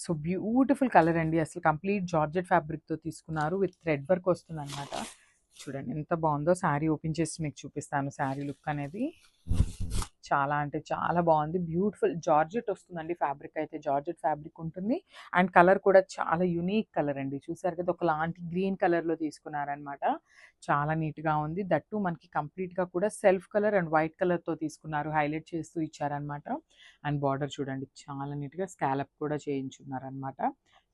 So beautiful colour అండి. అసలు complete georgette ఫ్యాబ్రిక్‌తో తీసుకున్నారు. విత్ థ్రెడ్ వర్క్ వస్తుందనమాట. చూడండి ఎంత బాగుందో. శారీ ఓపెన్ చేసి మీకు చూపిస్తాను శారీ లుక్ అనేది. చాలా అంటే చాలా బాగుంది. బ్యూటిఫుల్ జార్జెట్ వస్తుందండి. ఫ్యాబ్రిక్ అయితే జార్జెట్ ఫ్యాబ్రిక్ ఉంటుంది. అండ్ కలర్ కూడా చాలా యూనిక్ కలర్ అండి. చూసారు కదా, ఒకలాంటి గ్రీన్ కలర్‌లో తీసుకున్నారనమాట. చాలా నీట్‌గా ఉంది. దట్టు మనకి కంప్లీట్‌గా కూడా సెల్ఫ్ కలర్ అండ్ వైట్ కలర్‌తో తీసుకున్నారు. హైలైట్ చేస్తూ ఇచ్చారనమాట. అండ్ బార్డర్ చూడండి చాలా నీట్‌గా స్కాలప్ కూడా చేయించున్నారనమాట.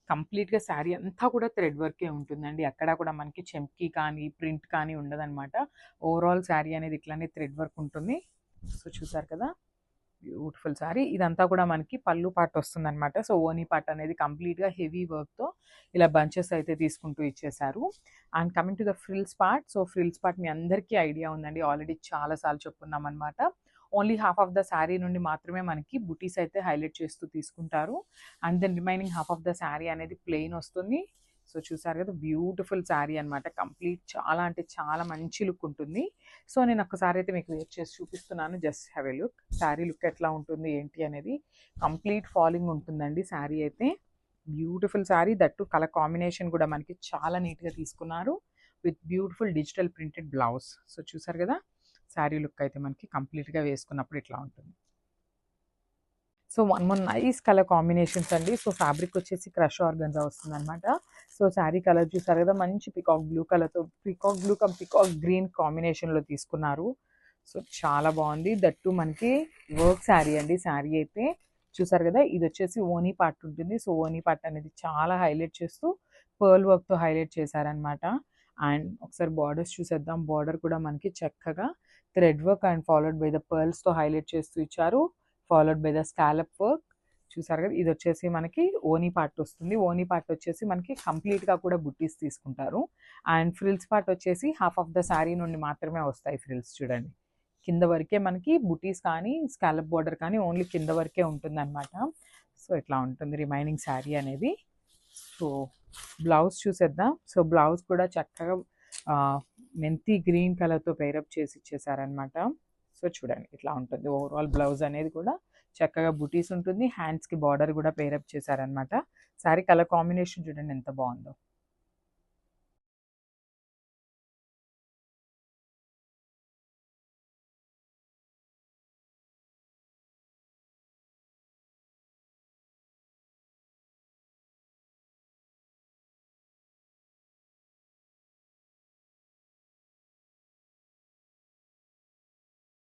కంప్లీట్‌గా శారీ అంతా కూడా థ్రెడ్ వర్కే ఉంటుందండి. ఎక్కడా కూడా మనకి చెంకీ కానీ, ప్రింట్ కానీ ఉండదనమాట. ఓవరాల్ శారీ అనేది ఇట్లానే థ్రెడ్ వర్క్ ఉంటుంది. సో చూసారు కదా, బ్యూటిఫుల్ శారీ. ఇదంతా కూడా మనకి పళ్ళు పార్ట్ వస్తుందనమాట. సో ఓనీ పార్ట్ అనేది కంప్లీట్‌గా హెవీ వర్క్‌తో ఇలా బంచెస్ అయితే తీసుకుంటూ ఇచ్చేశారు. And coming to the frills part. So frills part మీ అందరికీ ఐడియా ఉందండి. ఆల్రెడీ చాలా సార్లు చెప్పుకున్నామనమాట. Only half of the sari నుండి మాత్రమే మనకి బుటీస్ అయితే హైలైట్ చేస్తూ తీసుకుంటారు. And then remaining half of the sari అనేది ప్లెయిన్ వస్తుంది. సో చూసారు కదా, బ్యూటిఫుల్ శారీ అనమాట. కంప్లీట్ చాలా అంటే చాలా మంచి లుక్ ఉంటుంది. సో నేను ఒక్కసారి అయితే మీకు వేర్ చేసి చూపిస్తున్నాను. Just have a look. Sari look ఎట్లా ఉంటుంది ఏంటి అనేది. కంప్లీట్ ఫాలింగ్ ఉంటుందండి శారీ అయితే. Beautiful sari. That colour combination కూడా మనకి చాలా నీట్గా తీసుకున్నారు. With beautiful digital printed blouse. So చూసారు కదా, శారీ లుక్ అయితే మనకి కంప్లీట్గా వేసుకున్నప్పుడు ఇట్లా ఉంటుంది. So one more nice colour combinations అండి. సో ఫ్యాబ్రిక్ వచ్చేసి క్రష్ ఆర్గన్జా వస్తుంది అనమాట. సో శారీ కలర్ చూసారు కదా, మంచి పికాక్ బ్లూ కలర్తో peacock blue come peacock green కాంబినేషన్లో తీసుకున్నారు. సో చాలా బాగుంది. దట్టు మనకి వర్క్ శారీ అండి. శారీ అయితే చూసారు కదా, ఇది వచ్చేసి ఓనీ పార్ట్ ఉంటుంది. సో ఓనీ పార్ట్ అనేది చాలా హైలైట్ చేస్తూ పర్ల్ వర్క్తో హైలైట్ చేశారనమాట. అండ్ ఒకసారి బార్డర్స్ చూసేద్దాం. బార్డర్ కూడా మనకి చక్కగా thread work and followed by the పర్ల్స్తో హైలైట్ చేస్తూ ఇచ్చారు. Followed by the scallop work. చూసారు కదా, ఇది వచ్చేసి మనకి ఓనీ పార్ట్ వస్తుంది. ఓనీ పార్ట్ వచ్చేసి మనకి కంప్లీట్గా కూడా బుట్టీస్ తీసుకుంటారు. అండ్ ఫ్రిల్స్ పార్ట్ వచ్చేసి హాఫ్ ఆఫ్ ద శారీ నుండి మాత్రమే వస్తాయి ఫ్రిల్స్. చూడండి కింద వరకే మనకి బుటీస్ కానీ స్కాలప్ బార్డర్ కానీ ఓన్లీ కింద వరకే ఉంటుందన్నమాట. సో ఇట్లా ఉంటుంది రిమైనింగ్ శారీ అనేది. సో బ్లౌజ్ చూసేద్దాం. సో బ్లౌజ్ కూడా చక్కగా మెంతి గ్రీన్ కలర్తో పేరప్ చేసి ఇచ్చేసారనమాట. సో చూడండి ఇట్లా ఉంటుంది. ఓవరాల్ బ్లౌజ్ అనేది కూడా చక్కగా బుటీస్ ఉంటుంది. హ్యాండ్స్కి బార్డర్ కూడా పేరప్ చేశారనమాట. శారీ కలర్ కాంబినేషన్ చూడండి ఎంత బాగుందో.